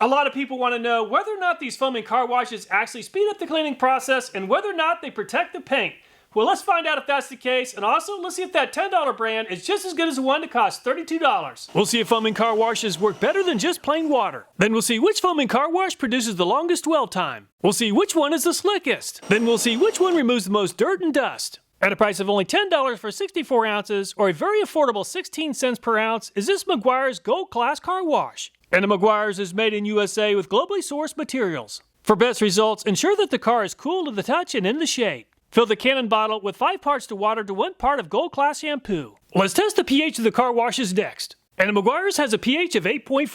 A lot of people want to know whether or not these foaming car washes actually speed up the cleaning process and whether or not they protect the paint. Well, let's find out if that's the case, and also let's see if that $10 brand is just as good as the one that costs $32. We'll see if foaming car washes work better than just plain water. Then we'll see which foaming car wash produces the longest dwell time. We'll see which one is the slickest. Then we'll see which one removes the most dirt and dust. At a price of only $10 for 64 ounces, or a very affordable 16 cents per ounce, is this Meguiar's Gold Class Car Wash. And the Meguiar's is made in USA with globally sourced materials. For best results, ensure that the car is cool to the touch and in the shade. Fill the Cannon bottle with 5 parts to water to 1 part of Gold Class shampoo. Let's test the pH of the car washes next. And the Meguiar's has a pH of 8.4.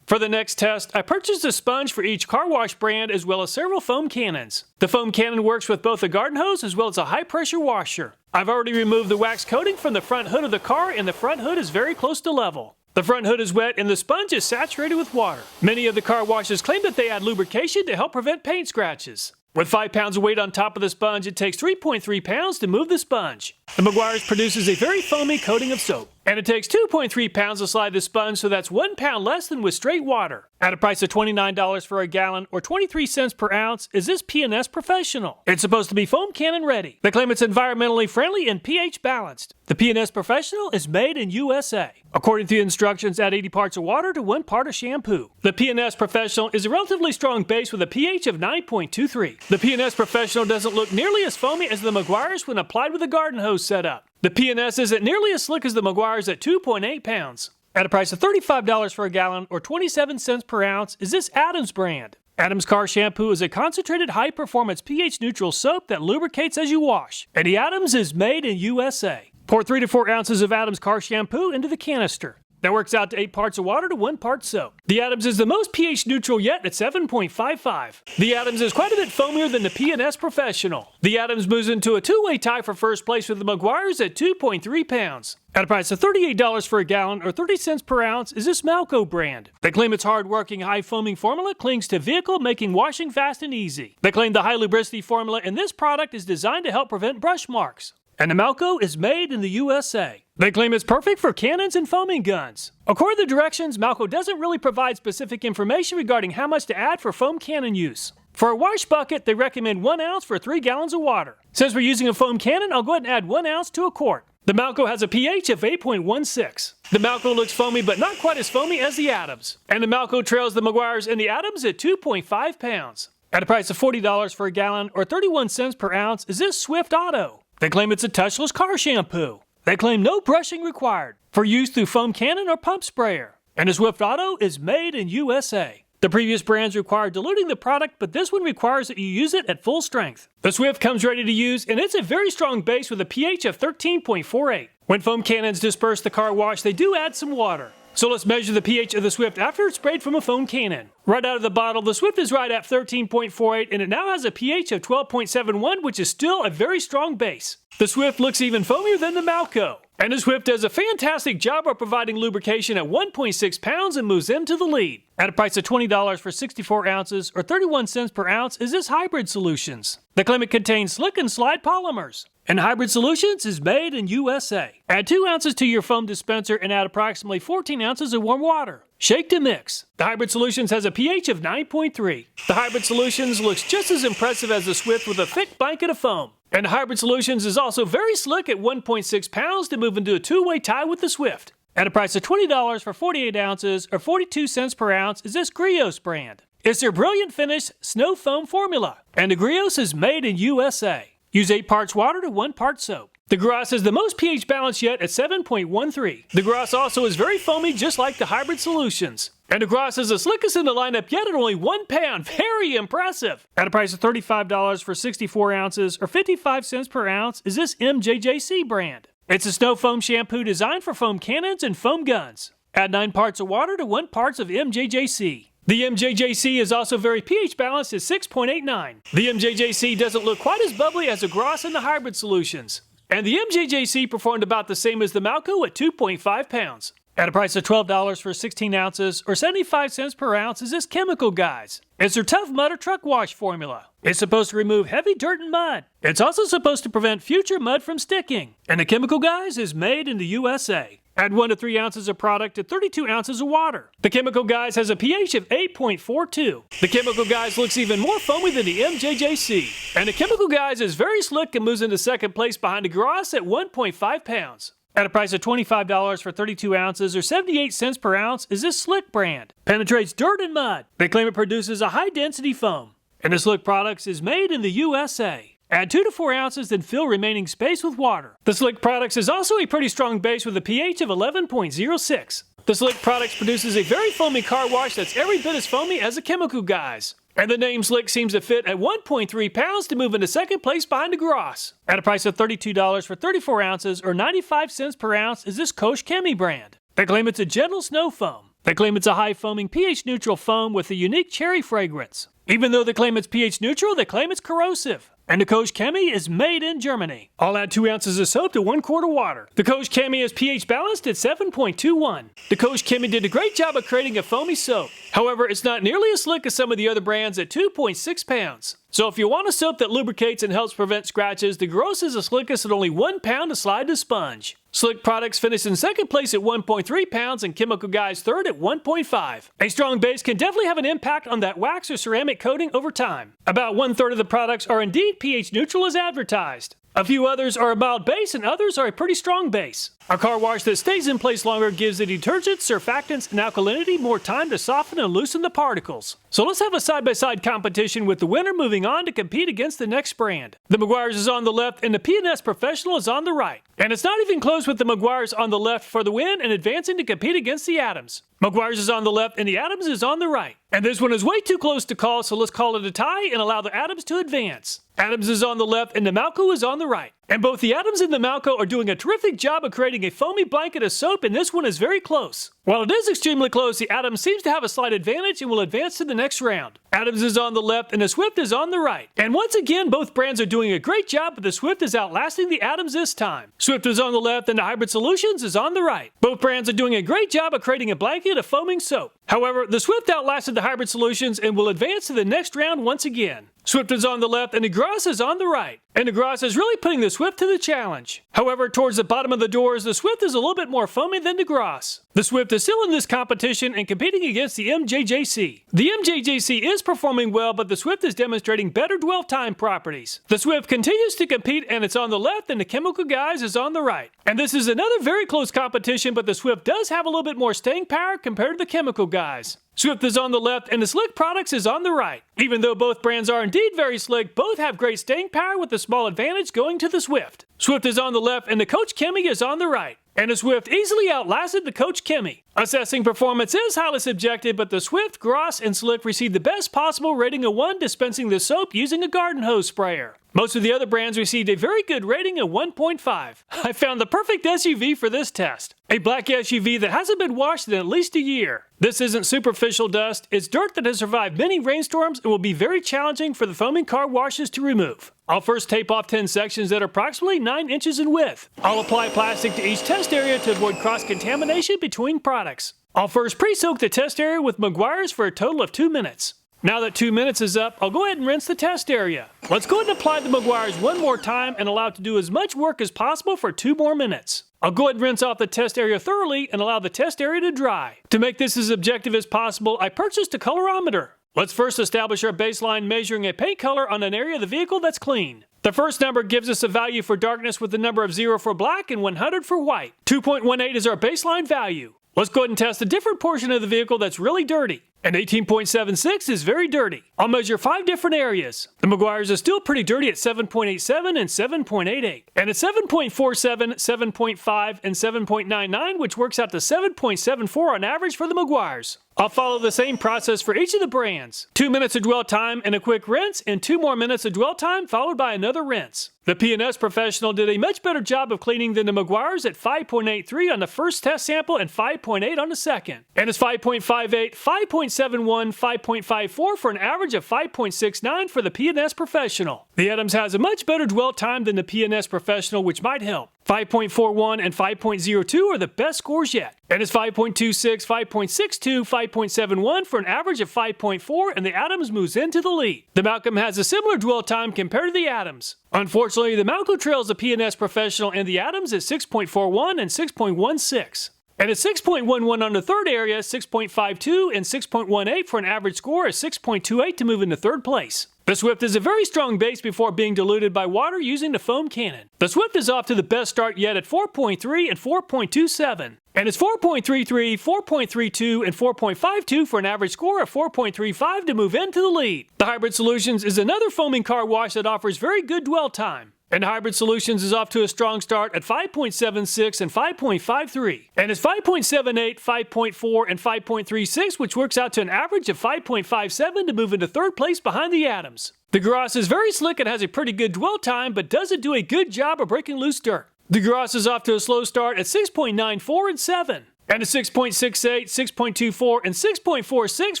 For the next test, I purchased a sponge for each car wash brand as well as several foam cannons. The foam cannon works with both a garden hose as well as a high pressure washer. I've already removed the wax coating from the front hood of the car, and the front hood is very close to level. The front hood is wet and the sponge is saturated with water. Many of the car washes claim that they add lubrication to help prevent paint scratches. With 5 pounds of weight on top of the sponge, it takes 3.3 pounds to move the sponge. The Meguiar's produces a very foamy coating of soap. And it takes 2.3 pounds to slide the sponge, so that's 1 pound less than with straight water. At a price of $29 for a gallon or 23 cents per ounce, is this P&S Professional. It's supposed to be foam cannon ready. They claim it's environmentally friendly and pH balanced. The P&S Professional is made in USA. According to the instructions, add 80 parts of water to 1 part of shampoo. The P&S Professional is a relatively strong base with a pH of 9.23. The P&S Professional doesn't look nearly as foamy as the Meguiar's when applied with a garden hose setup. The P&S isn't nearly as slick as the Meguiar's at 2.8 pounds. At a price of $35 for a gallon or 27 cents per ounce, is this Adams brand. Adams Car Shampoo is a concentrated high-performance pH-neutral soap that lubricates as you wash. And the Adams is made in USA. Pour 3 to 4 ounces of Adams Car Shampoo into the canister. That works out to 8 parts of water to 1 part soap. The Adams is the most pH neutral yet at 7.55. The Adams is quite a bit foamier than the P&S Professional. The Adams moves into a two-way tie for first place with the Meguiar's at 2.3 pounds. At a price of $38 for a gallon or 30 cents per ounce is this Malco brand. They claim its hard-working, high-foaming formula clings to vehicle, making washing fast and easy. They claim the high lubricity formula in this product is designed to help prevent brush marks. And the Malco is made in the USA. They claim it's perfect for cannons and foaming guns. According to the directions, Malco doesn't really provide specific information regarding how much to add for foam cannon use. For a wash bucket, they recommend 1 ounce for 3 gallons of water. Since we're using a foam cannon, I'll go ahead and add 1 ounce to a quart. The Malco has a pH of 8.16. The Malco looks foamy, but not quite as foamy as the Adams. And the Malco trails the Meguiar's and the Adams at 2.5 pounds. At a price of $40 for a gallon or 31 cents per ounce is this Swift Auto. They claim it's a touchless car shampoo. They claim no brushing required for use through foam cannon or pump sprayer. And the Swift Auto is made in USA. The previous brands require diluting the product, but this one requires that you use it at full strength. The Swift comes ready to use, and it's a very strong base with a pH of 13.48. When foam cannons disperse the car wash, they do add some water. So let's measure the pH of the Swift after it's sprayed from a foam cannon. Right out of the bottle, the Swift is right at 13.48, and it now has a pH of 12.71, which is still a very strong base. The Swift looks even foamier than the Malco. And the Swift does a fantastic job of providing lubrication at 1.6 pounds and moves into the lead. At a price of $20 for 64 ounces or 31 cents per ounce is this Hybrid Solutions. They claim it contains slick and slide polymers. And Hybrid Solutions is made in USA. Add 2 ounces to your foam dispenser and add approximately 14 ounces of warm water. Shake to mix. The Hybrid Solutions has a pH of 9.3. The Hybrid Solutions looks just as impressive as the Swift with a thick blanket of foam. And the Hybrid Solutions is also very slick at 1.6 pounds to move into a two-way tie with the Swift. At a price of $20 for 48 ounces or 42 cents per ounce is this Griot brand. It's their Brilliant Finish Snow Foam formula. And the Griot is made in USA. Use 8 parts water to 1 part soap. The Griot is the most pH balanced yet at 7.13. The Griot also is very foamy just like the Hybrid Solutions. And the Griot is the slickest in the lineup yet at only 1 pound. Very impressive! At a price of $35 for 64 ounces or 55 cents per ounce is this MJJC brand. It's a snow foam shampoo designed for foam cannons and foam guns. Add 9 parts of water to 1 part of MJJC. The MJJC is also very pH balanced at 6.89. The MJJC doesn't look quite as bubbly as the Griot and the Hybrid Solutions. And the MJJC performed about the same as the Malco at 2.5 pounds. At a price of $12 for 16 ounces or 75 cents per ounce is this Chemical Guys. It's their Tough Mud or Truck Wash formula. It's supposed to remove heavy dirt and mud. It's also supposed to prevent future mud from sticking. And the Chemical Guys is made in the USA. Add 1 to 3 ounces of product to 32 ounces of water. The Chemical Guys has a pH of 8.42. The Chemical Guys looks even more foamy than the MJJC. And the Chemical Guys is very slick and moves into second place behind the Griot at 1.5 pounds. At a price of $25 for 32 ounces or 78 cents per ounce is this Slick brand. Penetrates dirt and mud. They claim it produces a high-density foam. And the Slick Products is made in the USA. Add 2 to 4 ounces, then fill remaining space with water. The Slick Products is also a pretty strong base with a pH of 11.06. The Slick Products produces a very foamy car wash that's every bit as foamy as the Chemical Guys. And the name Slick seems to fit at 1.3 pounds to move into second place behind the Griot. At a price of $32 for 34 ounces or 95 cents per ounce is this Koch Chemie brand. They claim it's a gentle snow foam. They claim it's a high-foaming pH-neutral foam with a unique cherry fragrance. Even though they claim it's pH neutral, they claim it's corrosive. And the Koch Chemie is made in Germany. I'll add 2 ounces of soap to 1 quart of water. The Koch Chemie is pH balanced at 7.21. The Koch Chemie did a great job of creating a foamy soap. However, it's not nearly as slick as some of the other brands at 2.6 pounds. So if you want a soap that lubricates and helps prevent scratches, the Griot is the slickest at only 1 pound to slide to sponge. Slick Products finished in second place at 1.3 pounds and Chemical Guys third at 1.5. A strong base can definitely have an impact on that wax or ceramic coating over time. About 1/3 of the products are indeed pH neutral as advertised. A few others are a mild base and others are a pretty strong base. A car wash that stays in place longer gives the detergents, surfactants, and alkalinity more time to soften and loosen the particles. So let's have a side-by-side competition with the winner moving on to compete against the next brand. The Meguiar's is on the left and the P&S Professional is on the right. And it's not even close with the Meguiar's on the left for the win and advancing to compete against the Adams. Meguiar's is on the left and the Adams is on the right. And this one is way too close to call, so let's call it a tie and allow the Adams to advance. Adams is on the left and the Malco is on the right. And both the Adams and the Malco are doing a terrific job of creating a foamy blanket of soap, and this one is very close. While it is extremely close, the Adams seems to have a slight advantage and will advance to the next round. Adams is on the left and the Swift is on the right. And once again, both brands are doing a great job, but the Swift is outlasting the Adams this time. Swift is on the left and the Hybrid Solutions is on the right. Both brands are doing a great job of creating a blanket of foaming soap. However, the Swift outlasted the Hybrid Solutions and will advance to the next round once again. Swift is on the left and the Griot is on the right. And the Griot is really putting the Swift to the challenge. However, towards the bottom of the doors, the Swift is a little bit more foamy than the Griot. The Swift is still in this competition and competing against the MJJC. The MJJC is performing well, but the Swift is demonstrating better dwell time properties. The Swift continues to compete and it's on the left and the Chemical Guys is on the right. And this is another very close competition, but the Swift does have a little bit more staying power compared to the Chemical Guys. Swift is on the left and the Slick Products is on the right. Even though both brands are indeed very slick, both have great staying power with a small advantage going to the Swift. Swift is on the left and the Koch Chemie is on the right. And the Swift easily outlasted the Koch Chemie. Assessing performance is highly subjective, but the Swift, Griot, and Slick received the best possible rating of 1 dispensing the soap using a garden hose sprayer. Most of the other brands received a very good rating of 1.5. I found the perfect SUV for this test. A black SUV that hasn't been washed in at least a year. This isn't superficial dust, it's dirt that has survived many rainstorms and will be very challenging for the foaming car washes to remove. I'll first tape off 10 sections that are approximately 9 inches in width. I'll apply plastic to each test area to avoid cross-contamination between products. I'll first pre-soak the test area with Meguiar's for a total of 2 minutes. Now that 2 minutes is up, I'll go ahead and rinse the test area. Let's go ahead and apply the Meguiar's one more time and allow it to do as much work as possible for 2 more minutes. I'll go ahead and rinse off the test area thoroughly and allow the test area to dry. To make this as objective as possible, I purchased a colorimeter. Let's first establish our baseline measuring a paint color on an area of the vehicle that's clean. The first number gives us a value for darkness with the number of 0 for black and 100 for white. 2.18 is our baseline value. Let's go ahead and test a different portion of the vehicle that's really dirty. And 18.76 is very dirty. I'll measure 5 different areas. The Meguiar's is still pretty dirty at 7.87 and 7.88. And at 7.47, 7.5, and 7.99, which works out to 7.74 on average for the Meguiar's. I'll follow the same process for each of the brands. 2 minutes of dwell time and a quick rinse, and 2 more minutes of dwell time followed by another rinse. The P&S Professional did a much better job of cleaning than the Meguiar's at 5.83 on the first test sample and 5.8 on the second. And it's 5.58, 5.6, 5.71, 5.54 for an average of 5.69 for the P&S Professional. The Adams has a much better dwell time than the P&S Professional, which might help. 5.41 and 5.02 are the best scores yet. And it's 5.26, 5.62, 5.71 for an average of 5.4, and the Adams moves into the lead. The Malco has a similar dwell time compared to the Adams. Unfortunately, the Malco trails the P&S Professional and the Adams at 6.41 and 6.16. And at 6.11 on the third area, 6.52 and 6.18 for an average score of 6.28 to move into third place. The Swift is a very strong base before being diluted by water using the foam cannon. The Swift is off to the best start yet at 4.3 and 4.27. And it's 4.33, 4.32, and 4.52 for an average score of 4.35 to move into the lead. The Hybrid Solutions is another foaming car wash that offers very good dwell time. And Hybrid Solutions is off to a strong start at 5.76 and 5.53. And it's 5.78, 5.4, and 5.36, which works out to an average of 5.57 to move into third place behind the Adams. The Griot is very slick and has a pretty good dwell time, but doesn't do a good job of breaking loose dirt. The Griot is off to a slow start at 6.94 and 7. And a 6.68, 6.24, and 6.46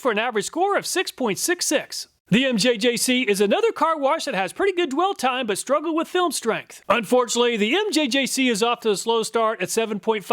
for an average score of 6.66. The MJJC is another car wash that has pretty good dwell time but struggle with film strength. Unfortunately, the MJJC is off to a slow start at 7.59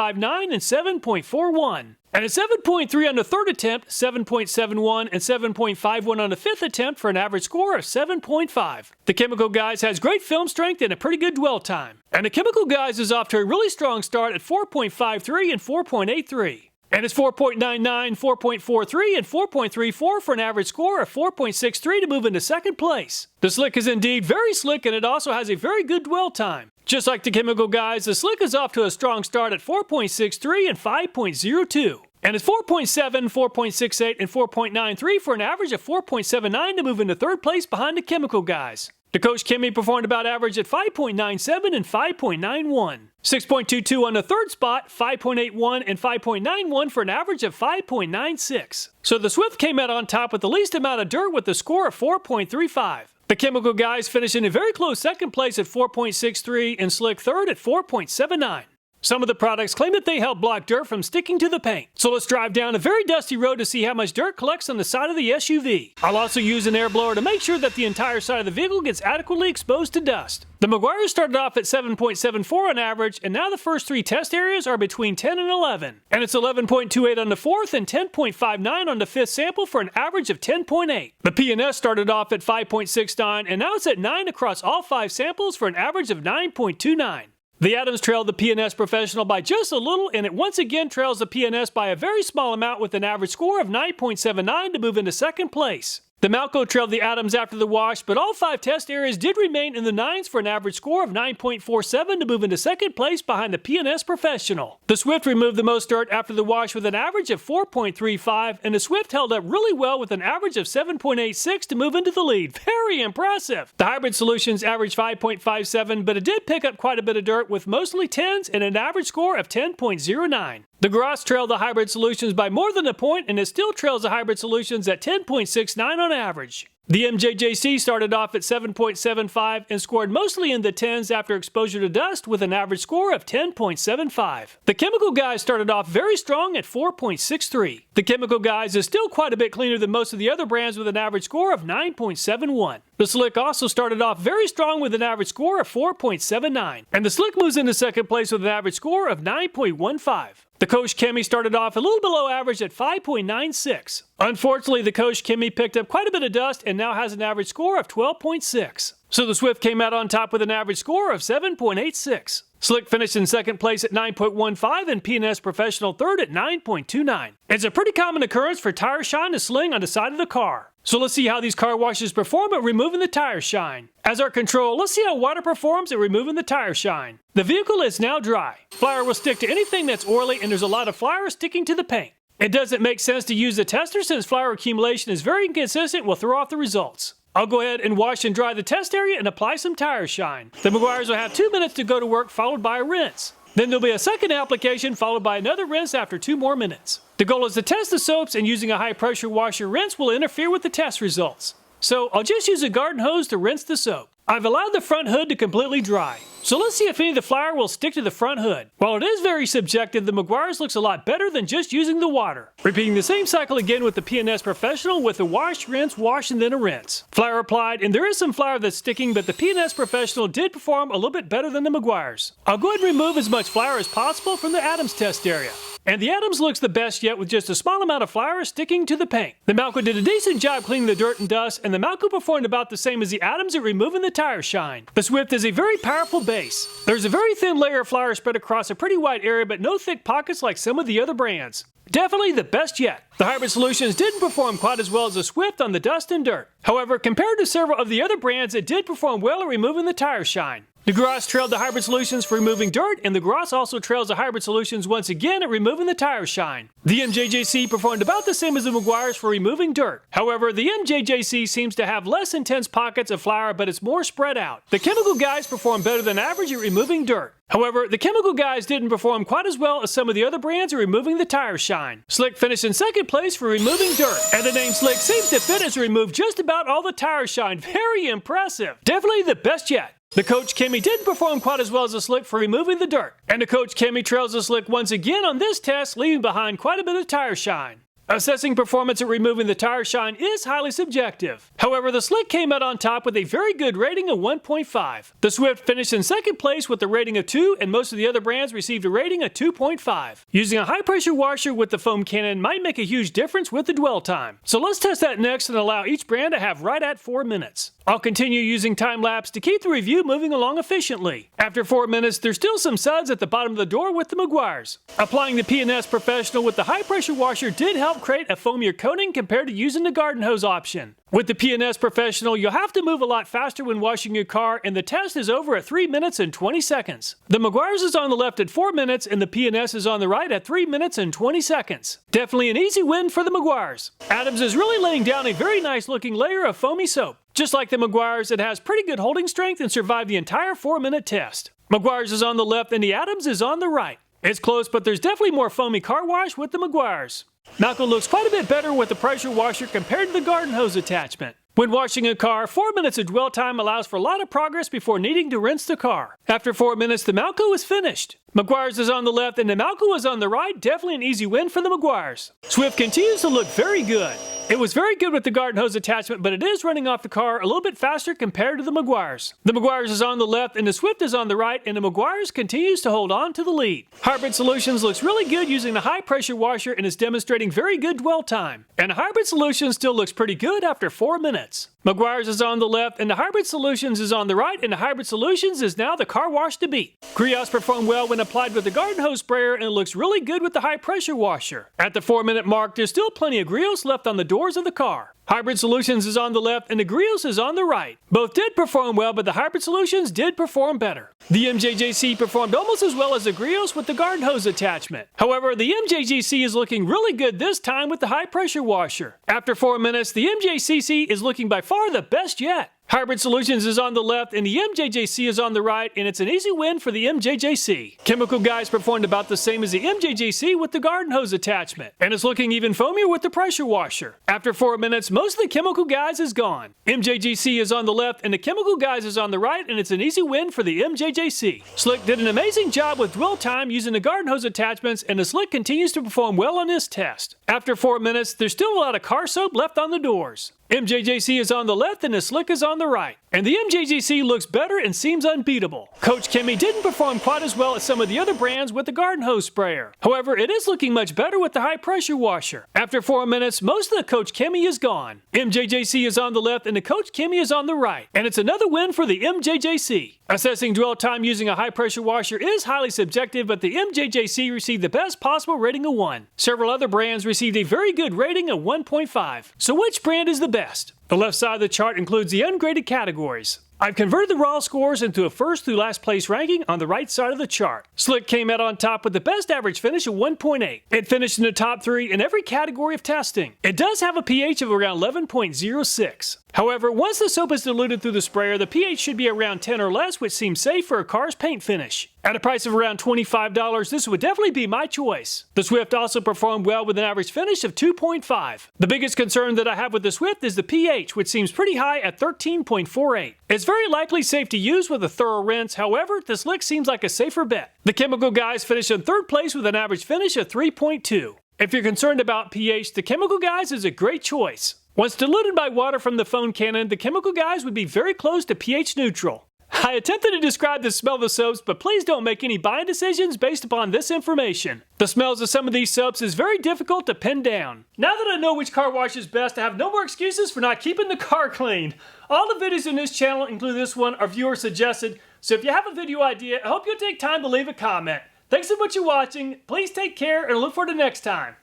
and 7.41. And at 7.3 on the third attempt, 7.71 and 7.51 on the fifth attempt for an average score of 7.5. The Chemical Guys has great film strength and a pretty good dwell time. And the Chemical Guys is off to a really strong start at 4.53 and 4.83. And it's 4.99, 4.43, and 4.34 for an average score of 4.63 to move into second place. The Slick is indeed very slick, and it also has a very good dwell time. Just like the Chemical Guys, the Slick is off to a strong start at 4.63 and 5.02. And it's 4.7, 4.68, and 4.93 for an average of 4.79 to move into third place behind the Chemical Guys. The Koch Chemie performed about average at 5.97 and 5.91. 6.22 on the third spot, 5.81 and 5.91 for an average of 5.96. So the Swift came out on top with the least amount of dirt with a score of 4.35. The Chemical Guys finished in a very close second place at 4.63 and Slick third at 4.79. Some of the products claim that they help block dirt from sticking to the paint. So let's drive down a very dusty road to see how much dirt collects on the side of the SUV. I'll also use an air blower to make sure that the entire side of the vehicle gets adequately exposed to dust. The Maguire started off at 7.74 on average, and now the first three test areas are between 10 and 11. And it's 11.28 on the fourth and 10.59 on the fifth sample for an average of 10.8. The P&S started off at 5.69, and now it's at 9 across all 5 samples for an average of 9.29. The Adams trailed the P&S Professional by just a little, and it once again trails the P&S by a very small amount with an average score of 9.79 to move into second place. The Malco trailed the Adams after the wash, but all 5 test areas did remain in the 9s for an average score of 9.47 to move into second place behind the P&S Professional. The Swift removed the most dirt after the wash with an average of 4.35, and the Swift held up really well with an average of 7.86 to move into the lead. Very impressive! The Hybrid Solutions averaged 5.57, but it did pick up quite a bit of dirt with mostly 10s and an average score of 10.09. The Griot trailed the Hybrid Solutions by more than a point, and it still trails the Hybrid Solutions at 10.69 on average. The MJJC started off at 7.75 and scored mostly in the 10s after exposure to dust with an average score of 10.75. The Chemical Guys started off very strong at 4.63. The Chemical Guys is still quite a bit cleaner than most of the other brands with an average score of 9.71. The Slick also started off very strong with an average score of 4.79. And the Slick moves into second place with an average score of 9.15. The Koch Chemie started off a little below average at 5.96. Unfortunately, the Koch Chemie picked up quite a bit of dust and now has an average score of 12.6. So the Swift came out on top with an average score of 7.86. Slick finished in second place at 9.15 and P&S Professional third at 9.29. It's a pretty common occurrence for tire shine to sling on the side of the car. So let's see how these car washes perform at removing the tire shine. As our control, let's see how water performs at removing the tire shine. The vehicle is now dry. Flour will stick to anything that's oily, and there's a lot of flour sticking to the paint. It doesn't make sense to use the tester since flour accumulation is very inconsistent and will throw off the results. I'll go ahead and wash and dry the test area and apply some tire shine. The Maguires will have 2 minutes to go to work, followed by a rinse. Then there'll be a second application followed by another rinse after 2 more minutes. The goal is to test the soaps, and using a high pressure washer rinse will interfere with the test results. So I'll just use a garden hose to rinse the soap. I've allowed the front hood to completely dry. So let's see if any of the flour will stick to the front hood. While it is very subjective, the Meguiar's looks a lot better than just using the water. Repeating the same cycle again with the P&S Professional with a wash, and then a rinse. Flour applied, and there is some flour that's sticking, but the P&S Professional did perform a little bit better than the Meguiar's. I'll go ahead and remove as much flour as possible from the Adams test area. And the Adams looks the best yet with just a small amount of flour sticking to the paint. The Malco did a decent job cleaning the dirt and dust, and the Malco performed about the same as the Adams at removing the tire shine. The Swift is a very powerful base. There's a very thin layer of flour spread across a pretty wide area, but no thick pockets like some of the other brands. Definitely the best yet. The Hybrid Solutions didn't perform quite as well as the Swift on the dust and dirt. However, compared to several of the other brands, it did perform well at removing the tire shine. The Griot trailed the Hybrid Solutions for removing dirt, and the Griot also trails the Hybrid Solutions once again at removing the tire shine. The MJJC performed about the same as the Meguiar's for removing dirt. However, the MJJC seems to have less intense pockets of flour, but it's more spread out. The Chemical guys performed better than average at removing dirt. However, the Chemical guys didn't perform quite as well as some of the other brands at removing the tire shine. Slick finished in second place for removing dirt, and the name Slick seems to fit as removed just about all the tire shine. Very impressive. Definitely the best yet. The Koch Chemie didn't perform quite as well as the Slick for removing the dirt, and the Koch Chemie trails the Slick once again on this test, leaving behind quite a bit of tire shine. Assessing performance at removing the tire shine is highly subjective. However, the Slick came out on top with a very good rating of 1.5. The Swift finished in second place with a rating of 2, and most of the other brands received a rating of 2.5. Using a high-pressure washer with the foam cannon might make a huge difference with the dwell time. So let's test that next and allow each brand to have right at 4 minutes. I'll continue using time-lapse to keep the review moving along efficiently. After 4 minutes, there's still some suds at the bottom of the door with the Meguiar's. Applying the P&S Professional with the high-pressure washer did help create a foamier coating compared to using the garden hose option. With the P&S Professional, you'll have to move a lot faster when washing your car, and the test is over at 3 minutes and 20 seconds. The Meguiar's is on the left at 4 minutes, and the P&S is on the right at 3 minutes and 20 seconds. Definitely an easy win for the Meguiar's. Adams is really laying down a very nice looking layer of foamy soap. Just like the Meguiar's, it has pretty good holding strength and survived the entire 4-minute test. Meguiar's is on the left and the Adams is on the right. It's close, but there's definitely more foamy car wash with the Meguiar's. Malco looks quite a bit better with the pressure washer compared to the garden hose attachment. When washing a car, 4 minutes of dwell time allows for a lot of progress before needing to rinse the car. After 4 minutes, the Malco is finished. Meguiar's is on the left and the Malco is on the right. Definitely an easy win for the Meguiar's. Swift continues to look very good. It was very good with the garden hose attachment, but it is running off the car a little bit faster compared to the Meguiar's. The Meguiar's is on the left and the Swift is on the right, and the Meguiar's continues to hold on to the lead. Hybrid Solutions looks really good using the high pressure washer and is demonstrating very good dwell time. And Hybrid Solutions still looks pretty good after 4 minutes. Meguiar's is on the left and the Hybrid Solutions is on the right, and the Hybrid Solutions is now the car wash to beat. Griot's performed well when applied with the garden hose sprayer, and it looks really good with the high pressure washer. At the 4-minute mark, there's still plenty of Griot's left on the doors of the car. Hybrid Solutions is on the left and the Griot is on the right. Both did perform well, but the Hybrid Solutions did perform better. The MJJC performed almost as well as the Griot with the garden hose attachment. However, the MJJC is looking really good this time with the high pressure washer. After 4 minutes, the MJCC is looking by far the best yet. Hybrid Solutions is on the left and the MJJC is on the right, and it's an easy win for the MJJC. Chemical guys performed about the same as the MJJC with the garden hose attachment, and it's looking even foamier with the pressure washer. After 4 minutes, most of the Chemical guys is gone. MJJC is on the left and the Chemical guys is on the right, and it's an easy win for the MJJC. Slick did an amazing job with dwell time using the garden hose attachments, and the Slick continues to perform well on this test. After 4 minutes, there's still a lot of car soap left on the doors. MJJC is on the left and the Slick is on the right. And the MJJC looks better and seems unbeatable. Koch Chemie didn't perform quite as well as some of the other brands with the garden hose sprayer. However, it is looking much better with the high pressure washer. After 4 minutes, most of the Koch Chemie is gone. MJJC is on the left and the Koch Chemie is on the right. And it's another win for the MJJC. Assessing dwell time using a high pressure washer is highly subjective, but the MJJC received the best possible rating of 1. Several other brands received a very good rating of 1.5. So which brand is the best? The left side of the chart includes the ungraded categories. I've converted the raw scores into a first through last place ranking on the right side of the chart. Slick came out on top with the best average finish of 1.8. It finished in the top 3 in every category of testing. It does have a pH of around 11.06. However, once the soap is diluted through the sprayer, the pH should be around 10 or less, which seems safe for a car's paint finish. At a price of around $25, this would definitely be my choice. The Swift also performed well with an average finish of 2.5. The biggest concern that I have with the Swift is the pH, which seems pretty high at 13.48. It's very very likely safe to use with a thorough rinse, however, this lick seems like a safer bet. The Chemical Guys finished in 3rd place with an average finish of 3.2. If you're concerned about pH, the Chemical Guys is a great choice. Once diluted by water from the foam cannon, the Chemical Guys would be very close to pH neutral. I attempted to describe the smell of the soaps, but please don't make any buying decisions based upon this information. The smells of some of these soaps is very difficult to pin down. Now that I know which car wash is best, I have no more excuses for not keeping the car clean. All the videos in this channel, including this one, are viewer suggested, so if you have a video idea, I hope you'll take time to leave a comment. Thanks so much for watching, please take care, and I look forward to next time.